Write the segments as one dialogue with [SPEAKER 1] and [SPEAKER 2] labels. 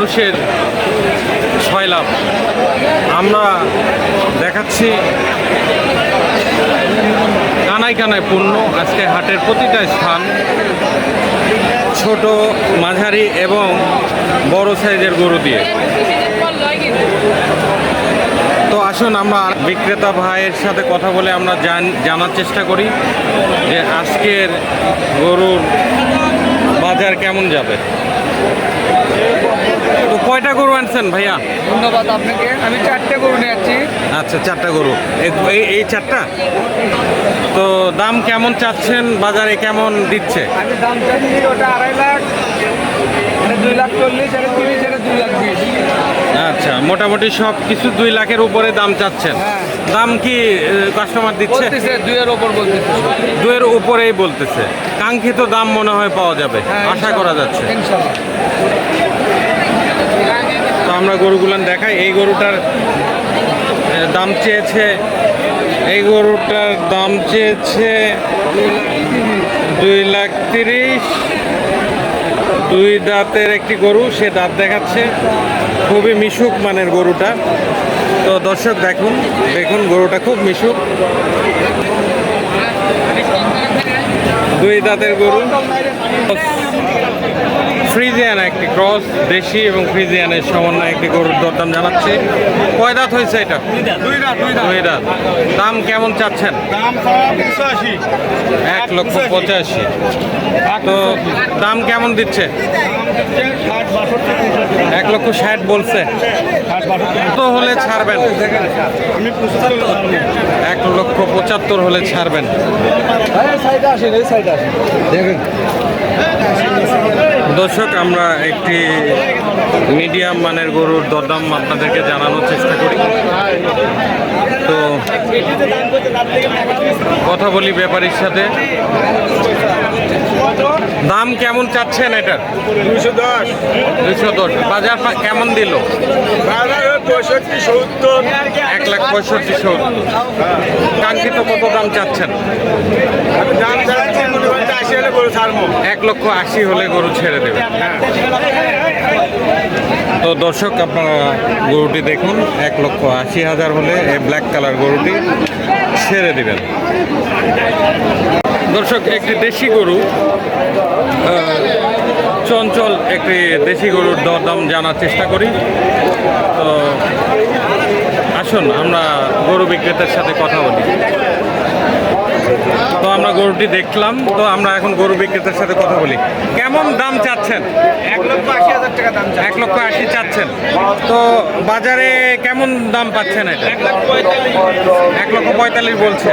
[SPEAKER 1] মানুষের 6 লাভ। আমরা দেখাচ্ছি কানায় কানায় পূর্ণ আজকে হাটের প্রতিটা স্থান ছোট, মাঝারি এবং বড় সাইজের গরু দিয়ে। তো আসুন আমরা বিক্রেতা ভাইয়ের সাথে কথা বলে আমরা জানার চেষ্টা করি যে আজকের গরুর বাজার কেমন যাবে। তো কয়টা গরু আনছেন ভাইয়া?
[SPEAKER 2] ধন্যবাদ আপনাকে। আমি 4টে গরু নিয়ে যাচ্ছি।
[SPEAKER 1] আচ্ছা, 4টা গরু। এই 4টা। তো দাম কেমন চাচ্ছেন, বাজারে কেমন দিচ্ছে?
[SPEAKER 2] আমি দাম চাচ্ছি ওটা 2.5 লাখ, এটা 2,40,000, এটা 30, এটা 2,20,000।
[SPEAKER 1] আচ্ছা, মোটামুটি সব কিছু 2 লাখের উপরে দাম চাচ্ছেন।
[SPEAKER 2] হ্যাঁ।
[SPEAKER 1] দাম কি কাস্টমার দিচ্ছে?
[SPEAKER 2] বলতেছে 2-এর ওপর বলতেছে।
[SPEAKER 1] 2-এর উপরেই বলতেছে। কাঙ্ক্ষিত দাম মনে হয় পাওয়া যাবে,
[SPEAKER 2] হ্যাঁ,
[SPEAKER 1] আশা করা যাচ্ছে।
[SPEAKER 2] ইনশাআল্লাহ।
[SPEAKER 1] তো আমরা গরুগুলান দেখাই। এই গরুটার দাম চেয়েছে, এই গরুটার দাম চেয়েছে 2,30,000। 2 দাঁতের একটি গরু, সে দাঁত দেখাচ্ছে। খুবই মিশুক মানের গরুটা। তো দর্শক দেখুন গরুটা খুব মিশুক। 2 দাঁতের গরু, ফ্রিজিয়ান একটি ক্রস, দেশি এবং ফ্রিজিয়ানের সমন্বয়ে একটি গরুর দরদাম জানাচ্ছে। কয় দাঁত হয়েছে এটা? 2 দাঁত। দাম কেমন চাচ্ছেন?
[SPEAKER 3] দাম
[SPEAKER 1] 1,85,000। তো দাম কেমন দিচ্ছে? 1,60,000 বলছে। তো হলে ছাড়বেন? 1,75,000 হলে ছাড়বেন। দর্শক, আমরা একটি মিডিয়াম মানের গরুর দরদাম আপনাদেরকে জানানোর চেষ্টা করি। তো কথা বলি ব্যাপারীর সাথে। দাম কেমন চাচ্ছেন এটার? 210। বাজার কেমন দিল? 1,65,000। কাঙ্ক্ষিত কত দাম চাচ্ছেন? 1,80,000 হলে গরু ছেড়ে দেবে। তো দর্শক, আপনারা গরুটি দেখুন, 1,80,000 হলে এই ব্ল্যাক কালার গরুটি ছেড়ে দিবেন। দর্শক, একটি দেশি গরু, চঞ্চল একটি দেশি গরুর দরদাম জানার চেষ্টা করি। তো আসুন আমরা গরু বিক্রেতার সাথে কথা বলি। তো আমরা গরুটি দেখলাম, তো আমরা এখন গরু বিক্রেতার সাথে কথা বলি। কেমন দাম চাচ্ছেন?
[SPEAKER 2] 1,80,000 টাকা দাম চাচ্ছি।
[SPEAKER 1] 1,80,000 চাচ্ছেন। তো বাজারে কেমন দাম পাচ্ছেন এটা? 1,45,000 বলছে।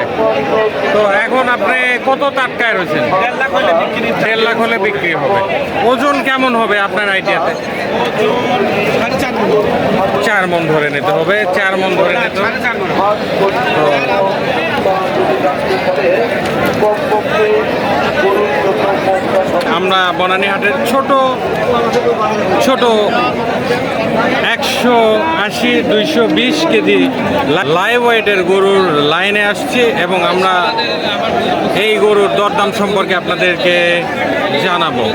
[SPEAKER 1] তো এখন আপনি কত টাটকায় রয়েছেন? 1.5 লাখ হলে বিক্রি হবে। ওজন কেমন হবে আপনার আইডিয়াতে? 4 মণ ধরে নিতে হবে। 4 মণ ধরে নিতে হবে। তো আমরা বনানীহাটের ছোট 180-220 কেজি লাইভ ওয়েটের গরুর লাইনে আসছি এবং আমরা এই গরুর দরদাম সম্পর্কে আপনাদেরকে জানাবো।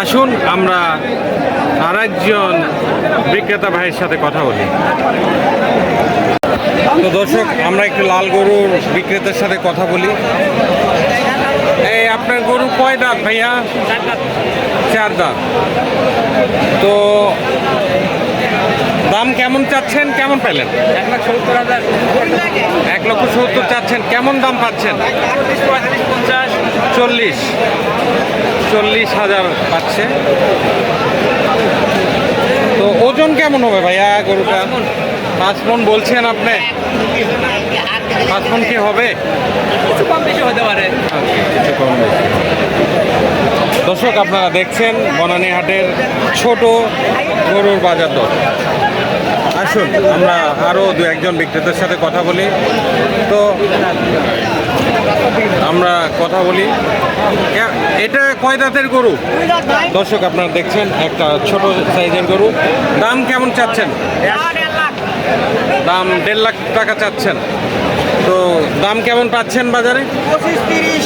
[SPEAKER 1] আসুন আমরা আরেকজন বিক্রেতা ভাইয়ের সাথে কথা বলি। তো দর্শক, আমরা একটু লাল গরুর বিক্রেতার সাথে কথা বলি। এই আপনার গরু কয় দাঁত ভাইয়া? 4 দাঁত। তো দাম কেমন চাচ্ছেন, কেমন পেলেন?
[SPEAKER 2] 1,70,000।
[SPEAKER 1] 1,70,000 চাচ্ছেন, কেমন দাম পাচ্ছেন? 40,000 পাচ্ছে। তো ওজন কেমন হবে ভাইয়া গরুটা? 5 মণ বলছেন আপনি। 5 মণ কি হবে?
[SPEAKER 2] কিছু কম বেশি হতে পারে।
[SPEAKER 1] কিছু কম বেশি। দর্শক, আপনারা দেখছেন বনানীহাটের ছোট গরুর বাজার দর। আসুন আমরা আরও 2-1জন বিক্রেতার সাথে কথা বলি। তো আমরা কথা বলি। এটা কয় দাঁতের গরু? দর্শক, আপনারা দেখছেন একটা ছোট সাইজের গরু। দাম কেমন চাচ্ছেন? দাম 1.5 লাখ টাকা চাচ্ছেন। তো দাম কেমন পাচ্ছেন বাজারে?
[SPEAKER 2] 25-30।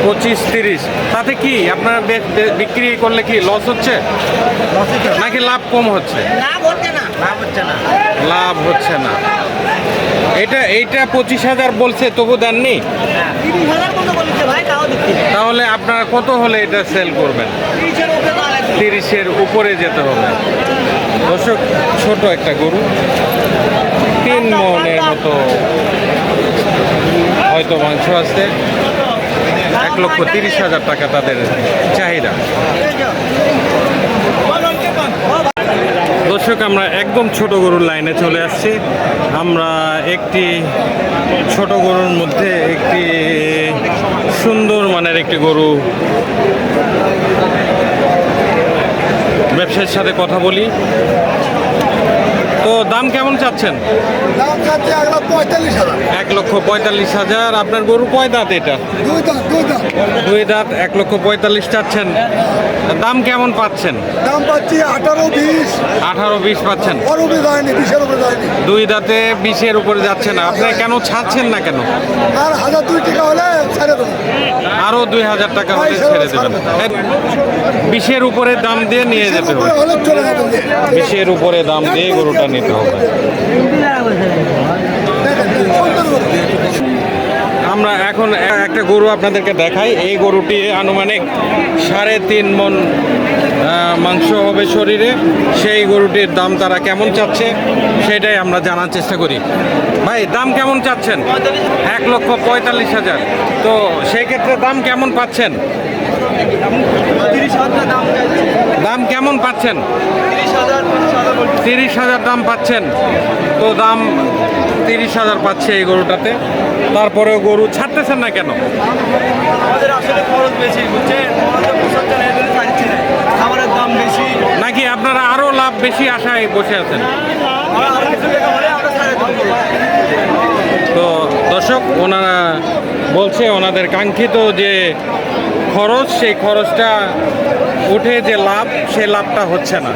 [SPEAKER 1] 25-30, তাতে কি আপনার বিক্রি করলে কি লস হচ্ছে নাকি লাভ কম হচ্ছে?
[SPEAKER 3] লাভ হচ্ছে না, লাভ হচ্ছে না।
[SPEAKER 1] লাভ হচ্ছে না। এইটা 25,000 বলছে, তবু দেননি?
[SPEAKER 3] 30,000 কত বলেছে ভাই, তাও দিচ্ছি না।
[SPEAKER 1] তাহলে আপনারা কত হলে এটা সেল করবেন?
[SPEAKER 3] 30-এর উপরে তো আলাদা।
[SPEAKER 1] 30-এর উপরে যেতে হবে। দর্শক, ছোট একটা গরু, 3 মনের মতো হয়তো মাংস আছে। 1,30,000 টাকা তাদের চাহিদা। দর্শক, আমরা একদম ছোট গরুর লাইনে চলে আসছি। আমরা একটি ছোট গরুর মধ্যে একটি সুন্দর মানের একটি গরু ব্যবসায়ীর সাথে কথা বলি। তো দাম কেমন চাচ্ছেন?
[SPEAKER 4] দাম চাচ্ছে 1,45,000।
[SPEAKER 1] 1,45,000। আপনার গরু কয় দাঁত এটা?
[SPEAKER 4] দুই দাঁত, দুই দাঁত।
[SPEAKER 1] 2 দাঁত, 1,45,000 চাচ্ছেন। দাম কেমন পাচ্ছেন?
[SPEAKER 4] দাম পাচ্ছি 18-20।
[SPEAKER 1] 18-20 পাচ্ছেন।
[SPEAKER 4] ওর উপরে যায়নি, 20-এর উপরে যায়নি।
[SPEAKER 1] 2 দাঁতে 20-এর উপরে যাচ্ছে না। আপনি কেন ছাড়ছেন না কেন?
[SPEAKER 4] আর 1,002 টাকা হলে ছেড়ে দেবো।
[SPEAKER 1] আরো 2,000 টাকা হলে ছেড়ে দেবেন। 20-এর উপরে দাম দিয়ে নিয়ে যেতে হবে।
[SPEAKER 4] হলে চলে যাবে।
[SPEAKER 1] 20-এর উপরে দাম দিয়ে গরুটা নিতে হবে।
[SPEAKER 4] দেখেন, সুন্দর গরু।
[SPEAKER 1] আমরা এখন একটা গরু আপনাদেরকে দেখাই। এই গরুটি আনুমানিক 3.5 মণ মাংস হবে শরীরে। সেই গরুটির দাম তারা কেমন চাচ্ছে সেটাই আমরা জানার চেষ্টা করি। ভাই, দাম কেমন চাচ্ছেন? 1,45,000। তো সেই ক্ষেত্রে দাম কেমন পাচ্ছেন?
[SPEAKER 2] 30,000 দাম চাইছে।
[SPEAKER 1] দাম কেমন পাচ্ছেন? 30,000 দাম পাচ্ছেন। তো দাম 30,000 পাচ্ছে এই গরুটাতে। তারপরেও গরু ছাড়তেছেন না কেন?
[SPEAKER 2] আমাদের আসলে খরচ বেশি, বুঝছেন? আমাদের পোষাচ্ছে না, এগুলো ছাড়ছি না। খাবারের দাম বেশি।
[SPEAKER 1] নাকি আপনারা আরো লাভ বেশি আশায় বসে আছেন?
[SPEAKER 2] আর কিছু টাকা হলে আমরা ছাড়ে দেবো।
[SPEAKER 1] তো দর্শক, ওনারা বলছে ওনাদের কাঙ্ক্ষিত যে খরচ, সেই খরচটা উঠে যে লাভ, সেই লাভটা হচ্ছে না।